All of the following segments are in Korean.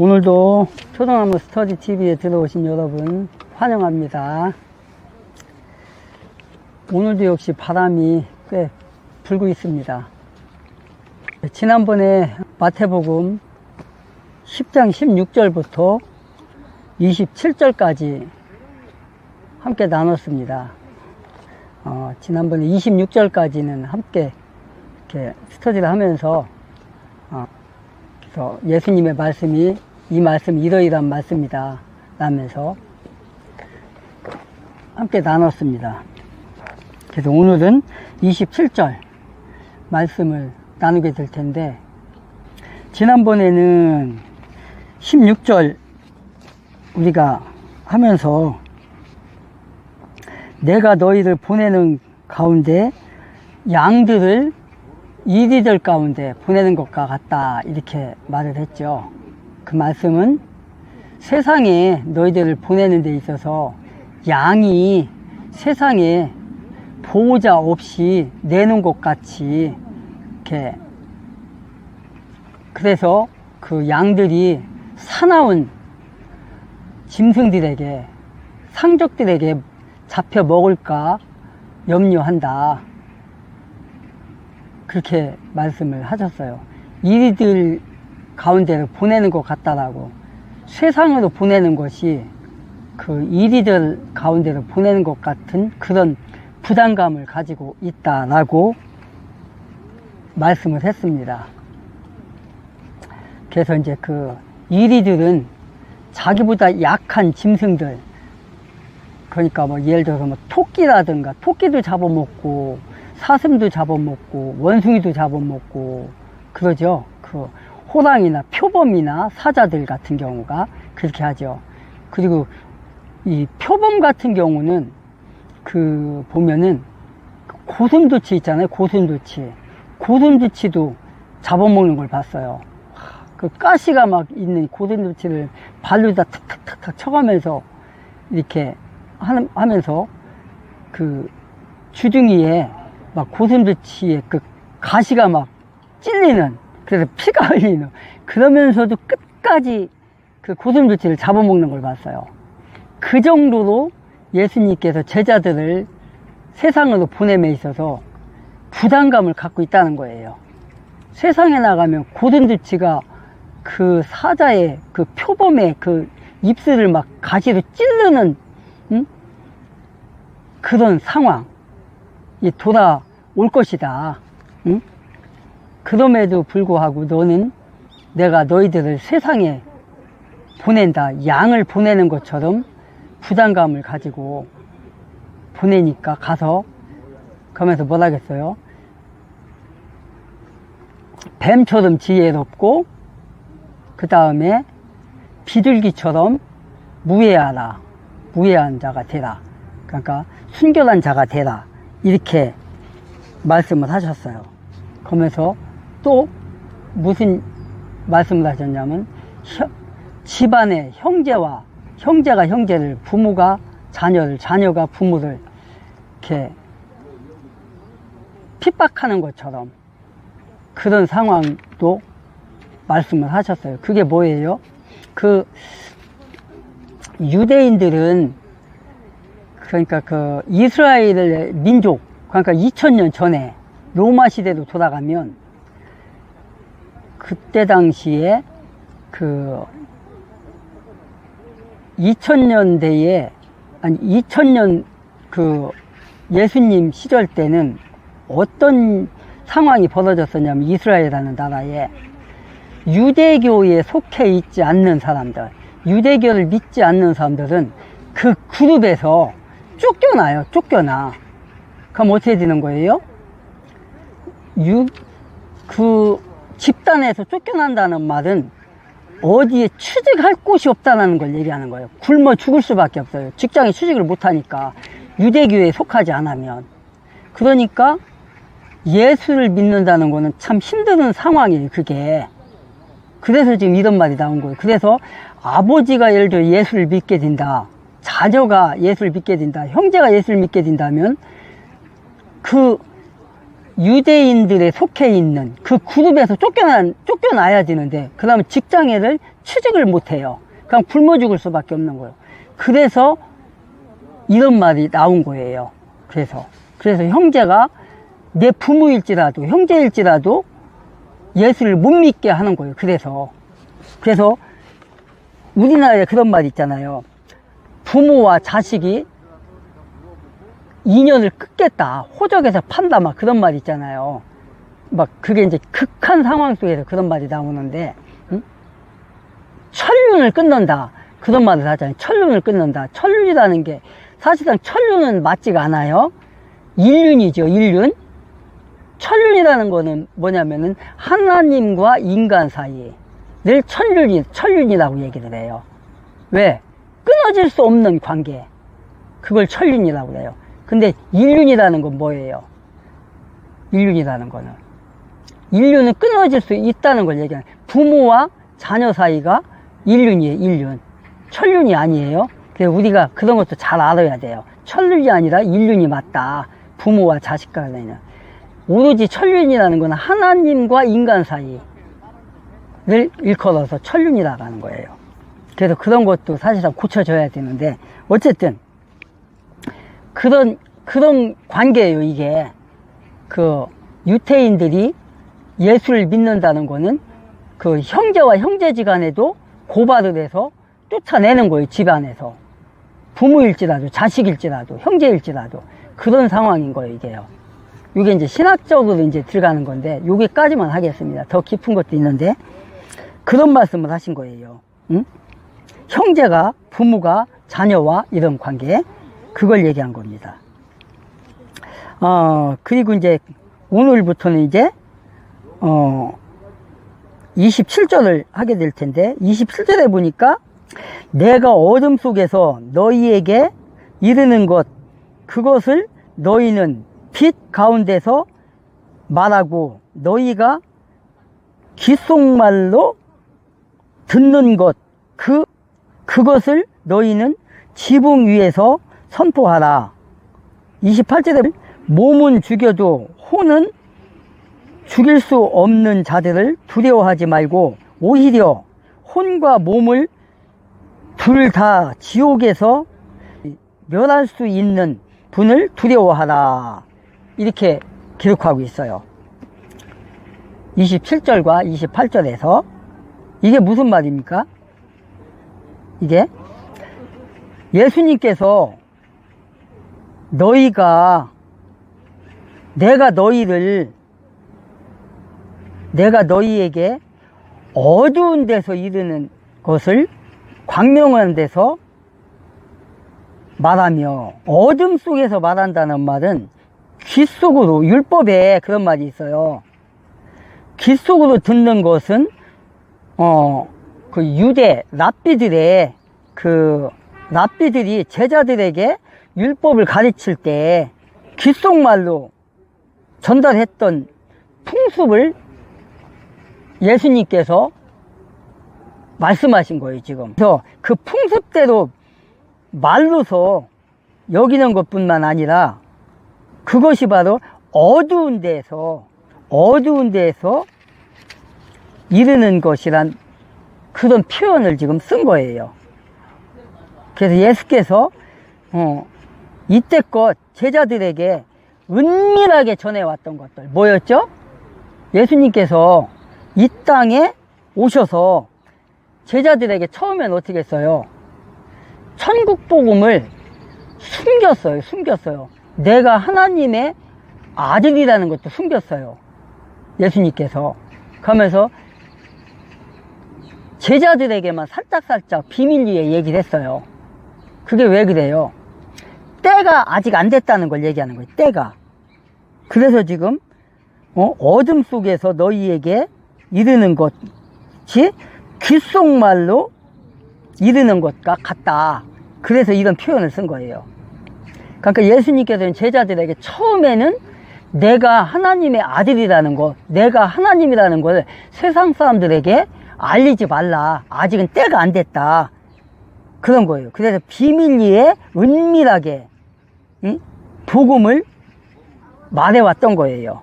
오늘도 초등학교 스터디 TV에 들어오신 여러분 환영합니다. 오늘도 역시 바람이 꽤 불고 있습니다. 지난번에 마태복음 10장 16절부터 27절까지 함께 나눴습니다. 지난번에 26절까지는 함께 이렇게 스터디를 하면서 그래서 예수님의 말씀이 이 말씀이 이러이러한 말씀이다 라면서 함께 나눴습니다. 그래서 오늘은 27절 말씀을 나누게 될 텐데, 지난번에는 16절 우리가 하면서 내가 너희를 보내는 가운데 양들을 이리들 가운데 보내는 것과 같다 이렇게 말을 했죠. 그 말씀은 세상에 너희들을 보내는 데 있어서 양이 세상에 보호자 없이 내놓은 것 같이 이렇게, 그래서 그 양들이 사나운 짐승들에게 상족들에게 잡혀 먹을까 염려한다 그렇게 말씀을 하셨어요. 이리들 가운데로 보내는 것 같다라고, 세상으로 보내는 것이 그 이리들 가운데로 보내는 것 같은 그런 부담감을 가지고 있다라고 말씀을 했습니다. 그래서 이제 그 이리들은 자기보다 약한 짐승들, 그러니까 뭐 예를 들어서 뭐 토끼라든가, 토끼도 잡아먹고 사슴도 잡아먹고 원숭이도 잡아먹고 그러죠. 그 호랑이나 표범이나 사자들 같은 경우가 그렇게 하죠. 그리고 이 표범 같은 경우는 그 보면은 고슴도치 있잖아요. 고슴도치도 잡아먹는 걸 봤어요. 그 가시가 막 있는 고슴도치를 발로다 탁탁탁탁 쳐가면서 이렇게 하면서 그 주둥이에 막 고슴도치의 그 가시가 막 찔리는, 그래서 피가 흘리는, 그러면서도 끝까지 그 고슴도치를 잡아먹는 걸 봤어요. 그 정도로 예수님께서 제자들을 세상으로 보냄에 있어서 부담감을 갖고 있다는 거예요. 세상에 나가면 고슴도치가 그 사자의 그 표범의 그 입술을 막 가시로 찌르는 그런 상황이 돌아올 것이다. 그럼에도 불구하고 너는 내가 너희들을 세상에 보낸다, 양을 보내는 것처럼 부담감을 가지고 보내니까 가서, 그러면서 뭐라 하겠어요? 뱀처럼 지혜롭고 그 다음에 비둘기처럼 무해하라, 무해한 자가 되라, 그러니까 순결한 자가 되라 이렇게 말씀을 하셨어요. 그러면서 또 무슨 말씀을 하셨냐면 집안의 형제가 형제를, 부모가 자녀를, 자녀가 부모를 이렇게 핍박하는 것처럼 그런 상황도 말씀을 하셨어요. 그게 뭐예요? 그 유대인들은, 그러니까 그 이스라엘의 민족, 그러니까 2000년 전에 로마 시대로 돌아가면 그때 당시에 그 2000년대에, 아니 2000년 그 예수님 시절 때는 어떤 상황이 벌어졌었냐면, 이스라엘이라는 나라에 유대교에 속해 있지 않는 사람들, 유대교를 믿지 않는 사람들은 그 그룹에서 쫓겨나. 그럼 어떻게 되는 거예요? 그 집단에서 쫓겨난다는 말은 어디에 취직할 곳이 없다는 걸 얘기하는 거예요. 굶어 죽을 수밖에 없어요. 직장에 취직을 못하니까, 유대교에 속하지 않으면. 그러니까 예수를 믿는다는 거는 참 힘든 상황이에요, 그게. 그래서 지금 이런 말이 나온 거예요. 그래서 아버지가 예를 들어 예수를 믿게 된다, 자녀가 예수를 믿게 된다, 형제가 예수를 믿게 된다면 그 유대인들에 속해 있는 그 그룹에서 쫓겨나야 되는데, 그 다음에 직장애를 취직을 못해요. 그냥 굶어 죽을 수밖에 없는 거예요. 그래서 이런 말이 나온 거예요. 그래서 형제가 내 부모일지라도, 형제일지라도 예수를 못 믿게 하는 거예요. 그래서 우리나라에 그런 말이 있잖아요. 부모와 자식이 인연을 끊겠다, 호적에서 판다, 막 그런 말 있잖아요. 막 그게 이제 극한 상황 속에서 그런 말이 나오는데, 천륜을 끊는다, 그런 말을 하잖아요. 천륜을 끊는다. 천륜이라는 게 사실상 천륜은 맞지가 않아요. 인륜이죠, 인륜. 천륜이라는 거는 뭐냐면은 하나님과 인간 사이를 천륜이라고 얘기를 해요. 왜? 끊어질 수 없는 관계, 그걸 천륜이라고 해요. 근데 인륜이라는 건 뭐예요? 인륜이라는 거는 끊어질 수 있다는 걸 얘기하는, 부모와 자녀 사이가 인륜이에요. 인륜. 천륜이 아니에요. 그래서 우리가 그런 것도 잘 알아야 돼요. 천륜이 아니라 인륜이 맞다. 부모와 자식 간에는. 오로지 천륜이라는 건 하나님과 인간 사이를 일컬어서 천륜이라고 하는 거예요. 그래서 그런 것도 사실상 고쳐져야 되는데, 어쨌든 그런 관계예요. 이게 그 유태인들이 예수를 믿는다는 거는 그 형제와 형제지간에도 고발을 해서 쫓아내는 거예요. 집안에서 부모일지라도 자식일지라도 형제일지라도 그런 상황인 거예요. 이게 이제 신학적으로 이제 들어가는 건데, 여기까지만 하겠습니다. 더 깊은 것도 있는데 그런 말씀을 하신 거예요. 응? 형제가, 부모가 자녀와 이런 관계, 그걸 얘기한 겁니다. 그리고 이제 오늘부터는 이제 27절을 하게 될 텐데, 27절에 보니까 내가 어둠 속에서 너희에게 이르는 것, 그것을 너희는 빛 가운데서 말하고 너희가 귓속말로 듣는 것, 그것을 너희는 지붕 위에서 선포하라. 28절에 몸은 죽여도 혼은 죽일 수 없는 자들을 두려워하지 말고 오히려 혼과 몸을 둘 다 지옥에서 멸할 수 있는 분을 두려워하라. 이렇게 기록하고 있어요. 27절과 28절에서 이게 무슨 말입니까? 이게 예수님께서 내가 너희에게 어두운 데서 이르는 것을 광명한 데서 말하며, 어둠 속에서 말한다는 말은 귓속으로, 율법에 그런 말이 있어요. 귓속으로 듣는 것은 그 유대 랍비들이 제자들에게 율법을 가르칠 때 귓속말로 전달했던 풍습을 예수님께서 말씀하신 거예요, 지금. 그래서 그 풍습대로 말로서 여기는 것뿐만 아니라 그것이 바로 어두운 데에서 이르는 것이란 그런 표현을 지금 쓴 거예요. 그래서 예수께서 이때껏 제자들에게 은밀하게 전해왔던 것들 뭐였죠? 예수님께서 이 땅에 오셔서 제자들에게 처음엔 어떻게 했어요? 천국 복음을 숨겼어요. 내가 하나님의 아들이라는 것도 숨겼어요, 예수님께서. 그러면서 제자들에게만 살짝살짝 비밀리에 얘기를 했어요. 그게 왜 그래요? 때가 아직 안 됐다는 걸 얘기하는 거예요, 때가. 그래서 지금 어둠 속에서 너희에게 이르는 것이 귓속말로 이르는 것과 같다. 그래서 이런 표현을 쓴 거예요. 그러니까 예수님께서는 제자들에게 처음에는 내가 하나님의 아들이라는 것, 내가 하나님이라는 걸 세상 사람들에게 알리지 말라. 아직은 때가 안 됐다. 그런 거예요. 그래서 비밀리에 은밀하게 복음을 말해왔던 거예요.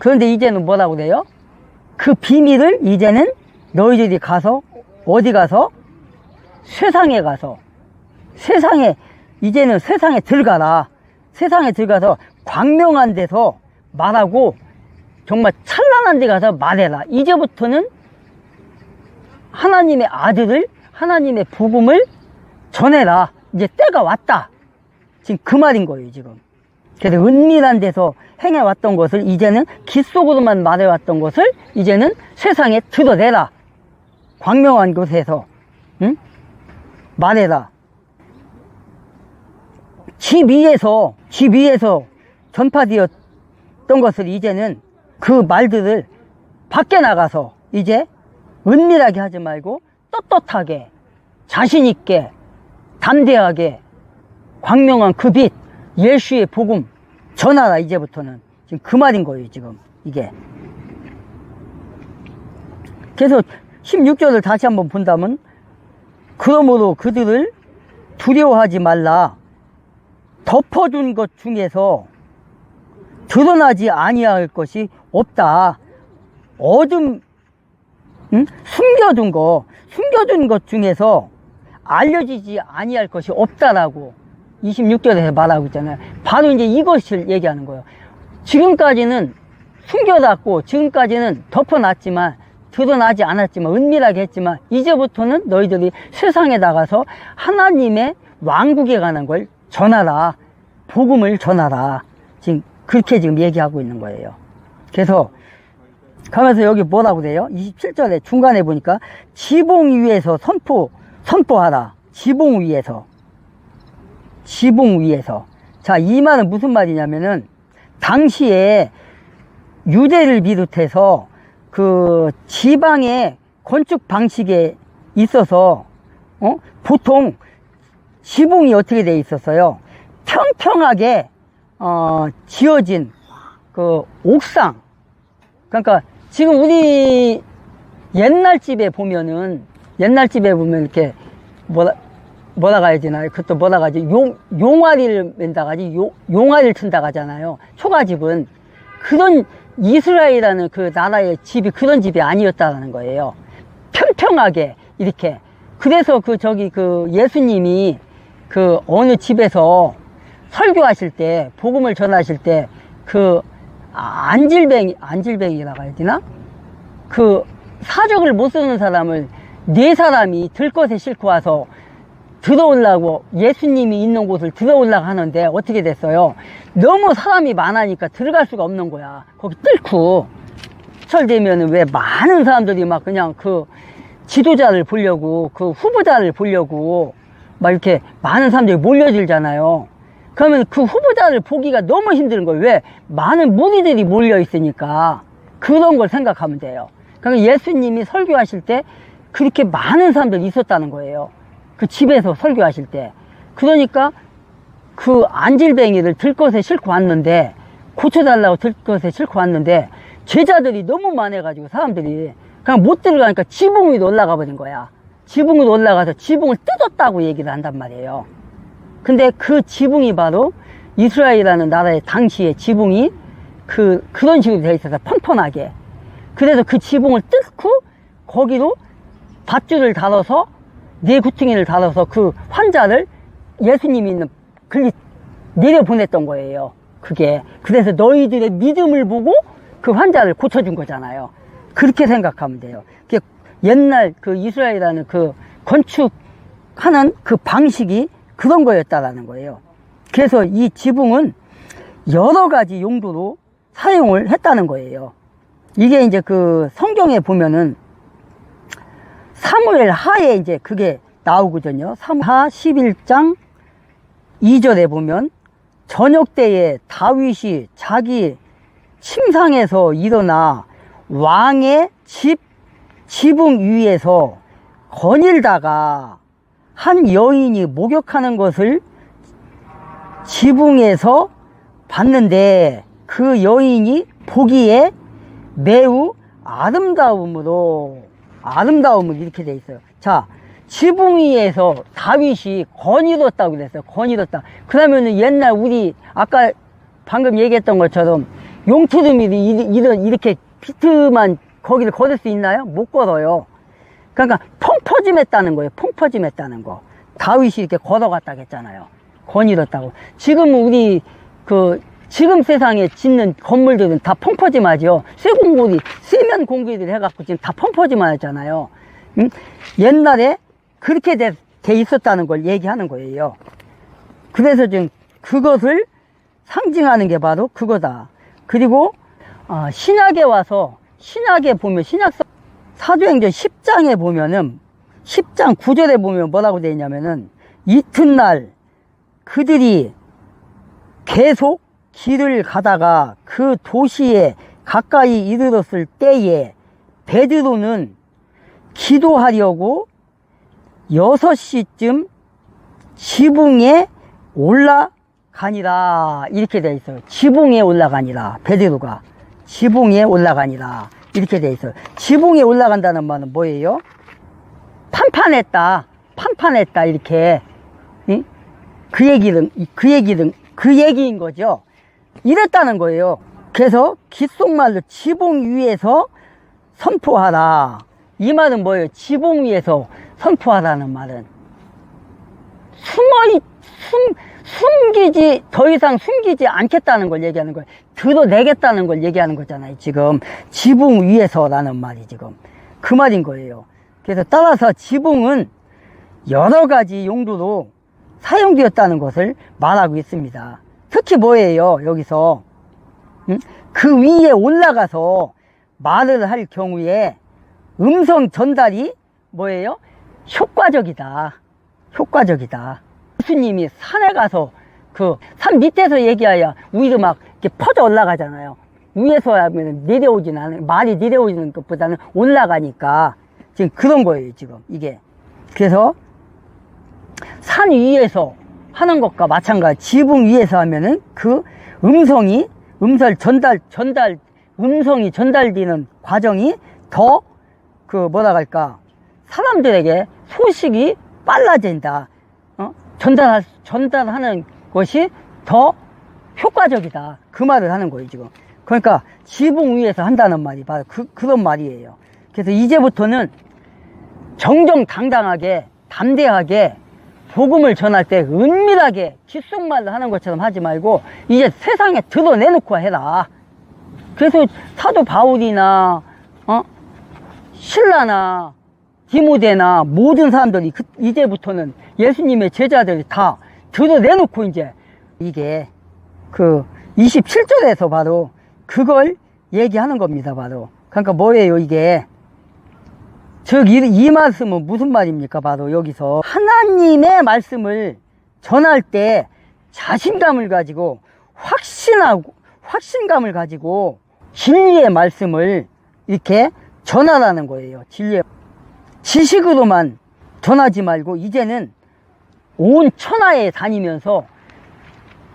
그런데 이제는 뭐라고 그래요? 그 비밀을 이제는 너희들이 가서 어디 가서 세상에 가서 이제는 세상에 들어가라. 세상에 들어가서 광명한 데서 말하고 정말 찬란한 데 가서 말해라. 이제부터는 하나님의 아들을, 하나님의 복음을 전해라. 이제 때가 왔다. 지금 그 말인 거예요, 지금. 그래서 은밀한 데서 행해왔던 것을 이제는 귓 속으로만 말해왔던 것을 이제는 세상에 드러내라. 광명한 곳에서, 응? 말해라. 집 위에서 전파되었던 것을 이제는 그 말들을 밖에 나가서 이제 은밀하게 하지 말고 떳떳하게, 자신있게, 담대하게 광명한 그 빛, 예수의 복음 전하라. 이제부터는 지금 그 말인 거예요, 지금 이게. 그래서 16절을 다시 한번 본다면, 그러므로 그들을 두려워하지 말라. 덮어둔 것 중에서 드러나지 아니할 것이 없다. 숨겨둔 것 중에서 알려지지 아니할 것이 없다라고 26절에서 말하고 있잖아요. 바로 이제 이것을 얘기하는 거예요. 지금까지는 숨겨놨고, 지금까지는 덮어놨지만, 드러나지 않았지만, 은밀하게 했지만, 이제부터는 너희들이 세상에 나가서 하나님의 왕국에 관한 걸 전하라. 복음을 전하라. 지금 그렇게 지금 얘기하고 있는 거예요. 그래서 가면서 여기 뭐라고 돼요? 27절에 중간에 보니까 지붕 위에서 선포하라. 지붕 위에서. 자, 이 말은 무슨 말이냐면은, 당시에 유대를 비롯해서 그 지방의 건축 방식에 있어서 보통 지붕이 어떻게 돼 있었어요? 평평하게 지어진 그 옥상. 그러니까 지금 우리 옛날 집에 보면 이렇게 뭐라 가야 되나? 그것도 뭐라 가지? 용아리를 맨다 가지? 용아리를 튼다 가잖아요. 초가집은. 그런 이스라엘이라는 그 나라의 집이 그런 집이 아니었다는 거예요. 평평하게 이렇게. 그래서 그 예수님이 그 어느 집에서 설교하실 때, 복음을 전하실 때, 그 안질뱅이라고 해야 되나? 그 사적을 못 쓰는 사람을 4사람이 들것에 싣고 와서 들어오려고, 예수님이 있는 곳을 들어오려고 하는데 어떻게 됐어요? 너무 사람이 많으니까 들어갈 수가 없는 거야. 거기 뚫고. 설되면은 왜 많은 사람들이 막 그냥 그 지도자를 보려고, 그 후보자를 보려고 막 이렇게 많은 사람들이 몰려들잖아요. 그러면 그 후보자를 보기가 너무 힘든 거예요. 왜? 많은 무리들이 몰려 있으니까. 그런 걸 생각하면 돼요. 그러니까 예수님이 설교하실 때 그렇게 많은 사람들이 있었다는 거예요. 그 집에서 설교하실 때. 그러니까 그 안질뱅이를 들것에 싣고 왔는데, 고쳐달라고 들것에 싣고 왔는데, 제자들이 너무 많아가지고 사람들이 그냥 못 들어가니까 지붕 위로 올라가 버린 거야. 지붕 위로 올라가서 지붕을 뜯었다고 얘기를 한단 말이에요. 근데 그 지붕이 바로 이스라엘이라는 나라의 당시의 지붕이 그런 식으로 되어 있어서 펀펀하게. 그래서 그 지붕을 뜯고 거기로 밧줄을 달아서, 4구퉁이를 달아서 그 환자를 예수님이 있는 글리 내려보냈던 거예요. 그게. 그래서 너희들의 믿음을 보고 그 환자를 고쳐준 거잖아요. 그렇게 생각하면 돼요. 그게 옛날 그 이스라엘이라는 그 건축하는 그 방식이 그런 거였다라는 거예요. 그래서 이 지붕은 여러 가지 용도로 사용을 했다는 거예요. 이게 이제 그 성경에 보면은 사무엘 하에 이제 그게 나오거든요. 사무엘 하 11장 2절에 보면, 저녁 때에 다윗이 자기 침상에서 일어나 왕의 지붕 위에서 거닐다가 한 여인이 목욕하는 것을 지붕에서 봤는데, 그 여인이 보기에 매우 아름다움을 이렇게 돼 있어요. 자, 지붕 위에서 다윗이 거닐었다고 그랬어요. 거닐었다. 그러면은 옛날 우리 아까 방금 얘기했던 것처럼 용트름이 이렇게 비트만 거기를 걸을 수 있나요? 못 걸어요. 그러니까 펑퍼짐했다는 거예요. 펑퍼짐했다는 거. 다윗이 이렇게 걸어갔다고 했잖아요. 거닐었다고. 지금 우리 지금 세상에 짓는 건물들은 다 펑퍼짐하죠. 쇠면 공구들이 해갖고 지금 다 펑퍼짐하잖아요. 옛날에 그렇게 돼 있었다는 걸 얘기하는 거예요. 그래서 지금 그것을 상징하는 게 바로 그거다. 그리고 신약에 와서 신약에 보면 신약서 사도행전 10장에 보면은 10장 9절에 보면 뭐라고 되어 있냐면은 이튿날 그들이 계속 길을 가다가 그 도시에 가까이 이르렀을 때에 베드로는 기도하려고 6시쯤 지붕에 올라가니라 이렇게 되어 있어요. 지붕에 올라가니라. 베드로가 지붕에 올라가니라 이렇게 되어 있어요. 지붕에 올라간다는 말은 뭐예요? 판판했다 이렇게. 응? 그 얘기인 거죠. 이랬다는 거예요. 그래서 귓속말로 지붕 위에서 선포하라. 이 말은 뭐예요? 지붕 위에서 선포하라는 말은 더 이상 숨기지 않겠다는 걸 얘기하는 거예요. 드러내겠다는 걸 얘기하는 거잖아요. 지금 지붕 위에서라는 말이 지금 그 말인 거예요. 그래서 따라서 지붕은 여러 가지 용도로 사용되었다는 것을 말하고 있습니다. 특히 뭐예요? 여기서 그 위에 올라가서 말을 할 경우에 음성 전달이 뭐예요? 효과적이다. 예수님이 산에 가서 그 산 밑에서 얘기해야 우리도 막 이렇게 퍼져 올라가잖아요. 위에서 하면 말이 내려오지는 것보다는 올라가니까 지금 그런 거예요. 지금 이게. 그래서 산 위에서 하는 것과 마찬가지. 지붕 위에서 하면은 그 음성이 전달되는 과정이 더 사람들에게 소식이 빨라진다. 전달하는 것이 더 효과적이다. 그 말을 하는 거예요, 지금. 그러니까 지붕 위에서 한다는 말이 바로 그런 말이에요. 그래서 이제부터는 정정당당하게, 담대하게 복음을 전할 때 은밀하게 귓속말을 하는 것처럼 하지 말고 이제 세상에 드러내놓고 해라. 그래서 사도 바울이나 신라나 디모데나 모든 사람들이 이제부터는 예수님의 제자들이 다 드러내놓고 이제 이게 27절에서 바로 그걸 얘기하는 겁니다. 바로. 그러니까 뭐예요 이게? 즉 이 말씀은 무슨 말입니까? 바로 여기서 하나님의 말씀을 전할 때 자신감을 가지고 확신감을 가지고 진리의 말씀을 이렇게 전하라는 거예요. 지식으로만 전하지 말고 이제는 온 천하에 다니면서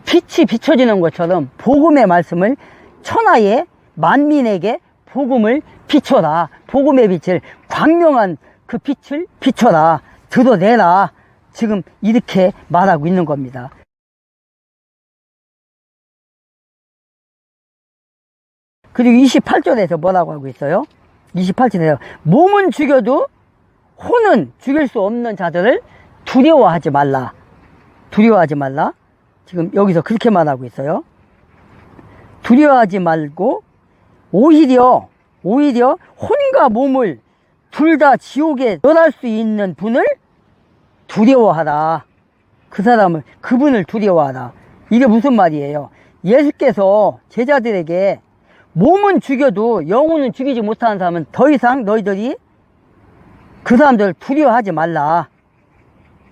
빛이 비춰지는 것처럼 복음의 말씀을 천하의 만민에게 복음을 비춰라. 복음의 빛을, 광명한 그 빛을 비춰라. 드러내라. 지금 이렇게 말하고 있는 겁니다. 그리고 28절에서 뭐라고 하고 있어요? 28절에서 몸은 죽여도 혼은 죽일 수 없는 자들을 두려워하지 말라. 지금 여기서 그렇게 말하고 있어요. 두려워하지 말고 오히려 혼과 몸을 둘 다 지옥에 넣을 수 있는 분을 두려워하라. 그분을 두려워하라. 이게 무슨 말이에요? 예수께서 제자들에게 몸은 죽여도 영혼은 죽이지 못하는 사람은 더 이상 너희들이 그 사람들을 두려워하지 말라.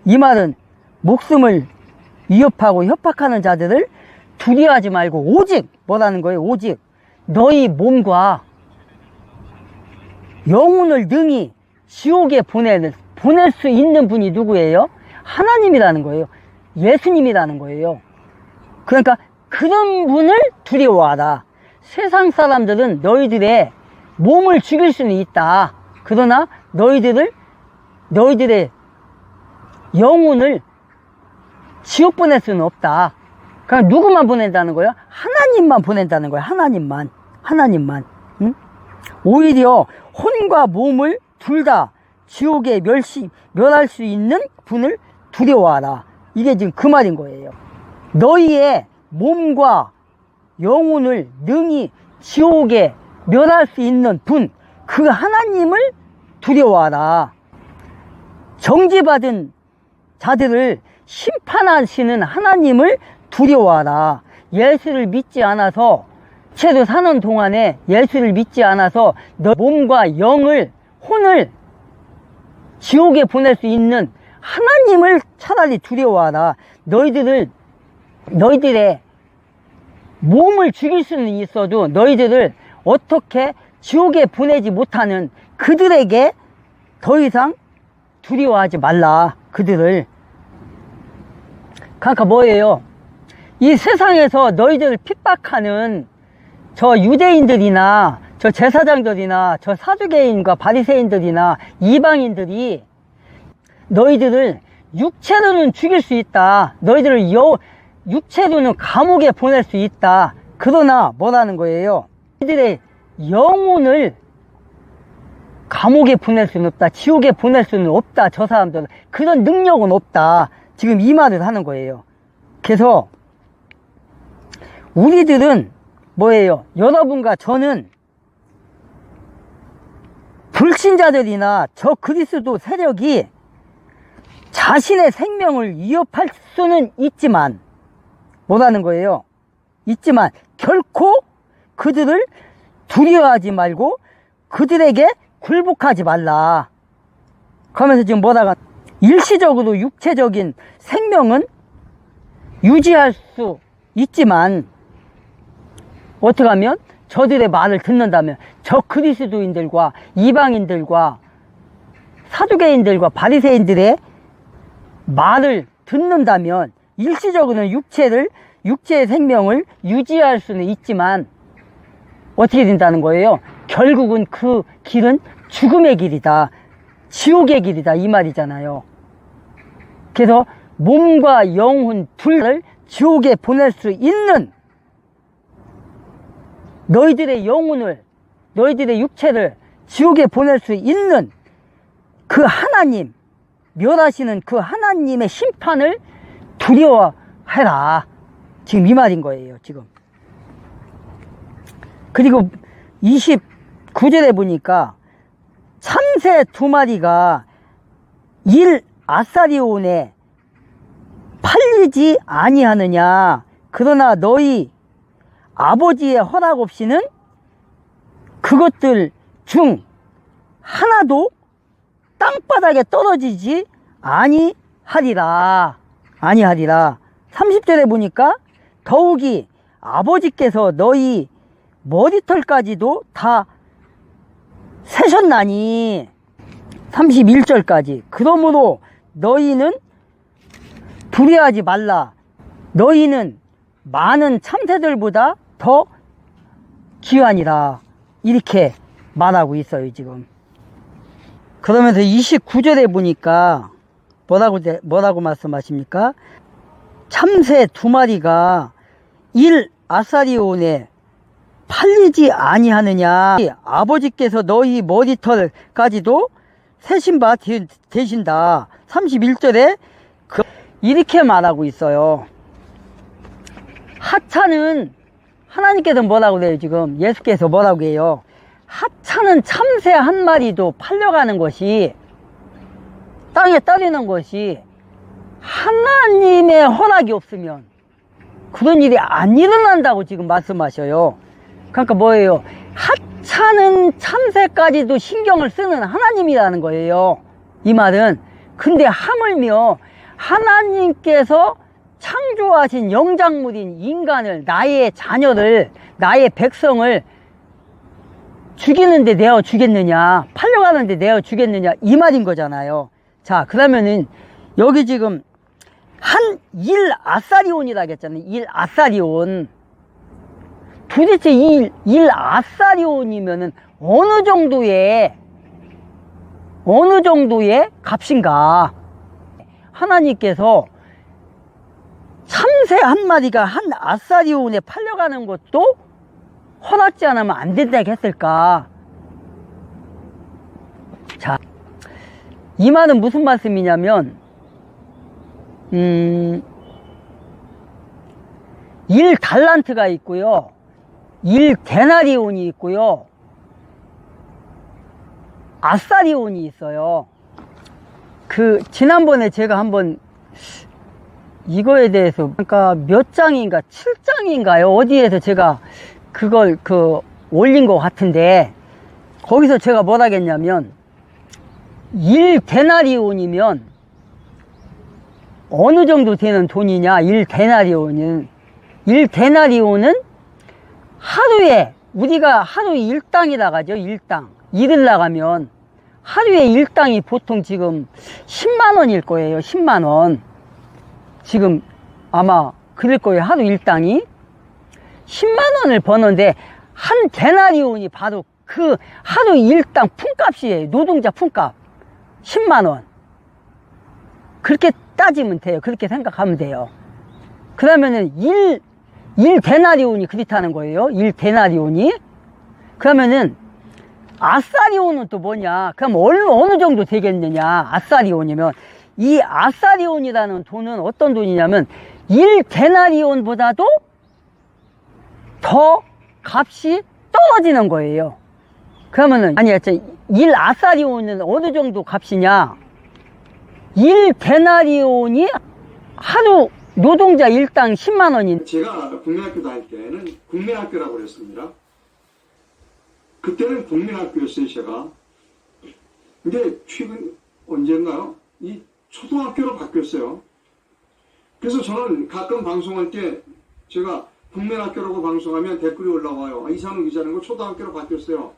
이 말은 목숨을 위협하고 협박하는 자들을 두려워하지 말고 오직 뭐라는 거예요? 오직 너희 몸과 영혼을 능히 지옥에 보낼 수 있는 분이 누구예요? 하나님이라는 거예요. 예수님이라는 거예요. 그러니까 그런 분을 두려워하라. 세상 사람들은 너희들의 몸을 죽일 수는 있다. 그러나 너희들의 영혼을 지옥 보낼 수는 없다. 그러니까 그냥 누구만 보낸다는 거예요? 하나님만 보낸다는 거예요. 하나님만. 응? 오히려 혼과 몸을 둘 다 지옥에 멸할 수 있는 분을 두려워하라. 이게 지금 그 말인 거예요. 너희의 몸과 영혼을 능히 지옥에 멸할 수 있는 분, 그 하나님을 두려워하라. 정죄받은 자들을 심판하시는 하나님을 두려워하라. 예수를 믿지 않아서, 채도 사는 동안에 예수를 믿지 않아서 너 몸과 영을, 혼을 지옥에 보낼 수 있는 하나님을 차라리 두려워하라. 너희들의 몸을 죽일 수는 있어도 너희들을 어떻게 지옥에 보내지 못하는 그들에게 더 이상 두려워하지 말라. 그들을. 그러니까 뭐예요? 이 세상에서 너희들을 핍박하는 저 유대인들이나 저 제사장들이나 저 사두개인과 바리새인들이나 이방인들이 너희들을 육체로는 죽일 수 있다. 너희들을 육체로는 감옥에 보낼 수 있다. 그러나 뭐라는 거예요? 너희들의 영혼을 감옥에 보낼 수는 없다. 지옥에 보낼 수는 없다. 저 사람들은 그런 능력은 없다. 지금 이 말을 하는 거예요. 그래서 우리들은 뭐예요? 여러분과 저는 불신자들이나 저 그리스도 세력이 자신의 생명을 위협할 수는 있지만, 뭐라는 거예요? 있지만 결코 그들을 두려워하지 말고 그들에게 굴복하지 말라. 그러면서 지금 뭐다가 일시적으로 육체적인 생명은 유지할 수 있지만, 어떻게 하면 저들의 말을 듣는다면, 저 그리스도인들과 이방인들과 사두개인들과 바리새인들의 말을 듣는다면 일시적으로는 육체의 생명을 유지할 수는 있지만 어떻게 된다는 거예요? 결국은 그 길은 죽음의 길이다. 지옥의 길이다. 이 말이잖아요. 그래서 몸과 영혼 둘을 지옥에 보낼 수 있는, 너희들의 영혼을, 너희들의 육체를 지옥에 보낼 수 있는 그 하나님, 멸하시는 그 하나님의 심판을 두려워해라. 지금 이 말인 거예요. 지금. 그리고 29절에 보니까 참새 2마리가 아사리온에 팔리지 아니하느냐. 그러나 너희 아버지의 허락 없이는 그것들 중 하나도 땅바닥에 떨어지지 아니하리라. 30절에 보니까 더욱이 아버지께서 너희 머리털까지도 다 세셨나니. 31절까지 그러므로 너희는 두려워하지 말라. 너희는 많은 참새들보다 더 귀하니라. 이렇게 말하고 있어요 지금. 그러면서 29절에 보니까 뭐라고 말씀하십니까? 참새 2마리가 아사리온에 팔리지 아니하느냐. 아버지께서 너희 머리털까지도 세신 바 되신다. 31절에 이렇게 말하고 있어요. 하찮은, 하나님께서 뭐라고 그래요 지금? 예수께서 뭐라고 해요? 하찮은 참새 1마리도 팔려가는 것이, 땅에 떨어지는 것이 하나님의 허락이 없으면 그런 일이 안 일어난다고 지금 말씀하셔요. 그러니까 뭐예요? 하찮은 참새까지도 신경을 쓰는 하나님이라는 거예요. 이 말은. 근데 하물며 하나님께서 창조하신 영장물인 인간을, 나의 자녀를, 나의 백성을 죽이는데 내어 주겠느냐, 팔려가는데 내어 주겠느냐, 이 말인 거잖아요. 자, 그러면은 여기 지금 아사리온이라고 했잖아요. 아사리온. 도대체 아사리온이면은 어느 정도의 값인가? 하나님께서 참새 한 마리가 한 아사리온에 팔려가는 것도 허락지 않으면 안 된다고 했을까? 자, 이 말은 무슨 말씀이냐면, 1달란트가 있고요, 1데나리온이 있고요, 아사리온이 있어요. 지난번에 제가 한번 이거에 대해서, 그러니까 몇 장인가, 7장인가요? 어디에서 제가 그걸 올린 것 같은데, 거기서 제가 뭐라 했냐면, 1데나리온이면 어느 정도 되는 돈이냐, 1데나리온은 하루에, 우리가 하루에 1당이 나가죠, 1당. 일을 나가면 하루에 1당이 보통 지금 10만원일 거예요, 10만원. 지금 아마 그럴 거예요, 하루 1당이. 10만원을 버는데, 한 데나리온이 바로 그 하루 1당 품값이에요, 노동자 품값. 10만원. 그렇게 따지면 돼요. 그렇게 생각하면 돼요. 그러면은 1데나리온이 그렇다는 거예요. 1데나리온이. 그러면은 아사리온은 또 뭐냐? 그럼 어느 정도 되겠느냐? 아사리온이면. 이 아사리온이라는 돈은 어떤 돈이냐면 1데나리온보다도 더 값이 떨어지는 거예요. 그러면은, 아니, 1아사리온은 어느 정도 값이냐? 1데나리온이 하루 노동자 일당 10만원인. 제가 국민학교 다닐 때는 국민학교라고 그랬습니다. 그때는 국민학교였어요, 제가. 근데 최근 언젠가요? 이 초등학교로 바뀌었어요. 그래서 저는 가끔 방송할 때 제가 국민학교라고 방송하면 댓글이 올라와요. 이상우 기자는 거 초등학교로 바뀌었어요.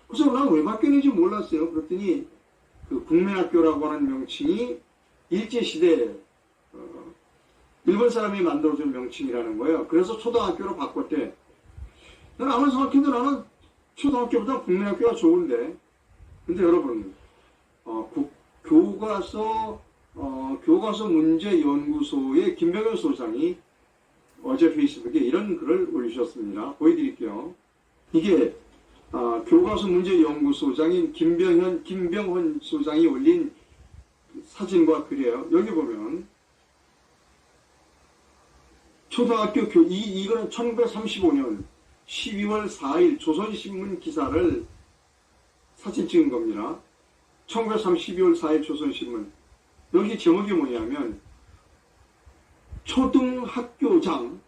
그래서 난 왜 바뀌었는지 몰랐어요. 그랬더니 그 국민학교라고 하는 명칭이 일제시대에 일본 사람이 만들어준 명칭이라는 거예요. 그래서 초등학교로 바꿨대. 나는 아무리 생각해도 나는 초등학교보다 국민학교가 좋은데. 근데 여러분, 교과서 문제연구소의 김병현 소장이 어제 페이스북에 이런 글을 올리셨습니다. 보여드릴게요. 이게 교과서 문제연구소장인 김병헌 소장이 올린 사진과 글이에요. 여기 보면 초등학교 이거는 1935년 12월 4일 조선신문 기사를 사진 찍은 겁니다. 12월 4일 조선신문. 여기 제목이 뭐냐면 초등학교장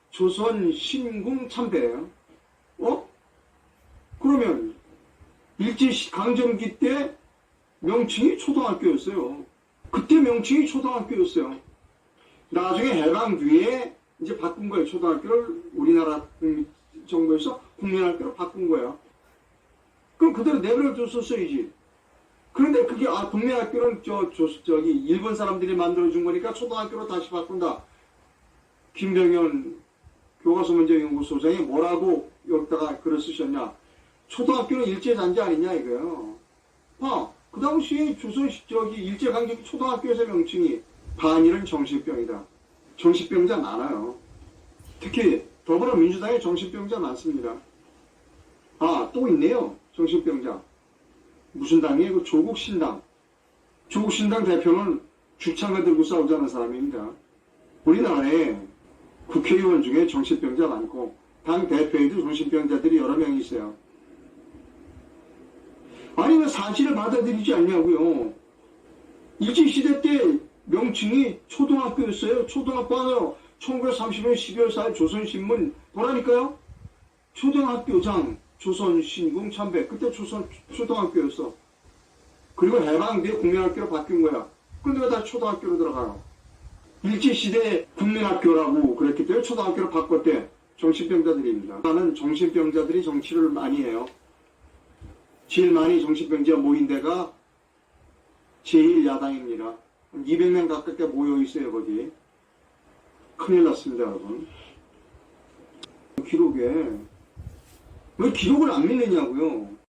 조선신궁 참배예요. 그러면 일제강점기 때 명칭이 초등학교였어요. 그때 명칭이 초등학교였어요. 나중에 해방 뒤에 이제 바꾼 거예요. 초등학교를 우리나라 정부에서 국민학교로 바꾼 거예요. 그럼 그대로 내버려 뒀었어야지. 그런데 그게 국민학교는 저기 일본 사람들이 만들어준 거니까 초등학교로 다시 바꾼다. 김병현 교과서문제연구소장이 뭐라고 여기다가 글을 쓰셨냐? 초등학교는 일제잔재 아니냐 이거예요. 그 당시에 일제강점기 초등학교에서 명칭이 반일은 정신병이다. 정신병자 많아요. 특히 더불어민주당에 정신병자 많습니다. 또 있네요. 정신병자. 무슨 당이에요? 그 조국신당. 조국신당 대표는 주창을 들고 싸우자는 사람입니다. 우리나라에 국회의원 중에 정신병자 많고 당 대표에도 정신병자들이 여러 명이 있어요. 아니 왜 사실을 받아들이지 않냐고요. 일제시대 때 명칭이 초등학교였어요. 초등학교요. 1930년 12월 4일 조선신문 보라니까요. 초등학교장 조선신궁 참배. 그때 초등학교였어. 그리고 해방 뒤에 국민학교로 바뀐 거야. 근데 왜 다시 초등학교로 들어가요? 일제시대 국민학교라고 그랬기 때문에 초등학교로 바꿨대. 정신병자들입니다. 나는 정신병자들이 정치를 많이 해요. 제일 많이 정신병자 모인 데가 제1야당입니다. 200명 가깝게 모여있어요, 거기. 큰일 났습니다, 여러분. 기록에. 왜 기록을 안 믿느냐고요.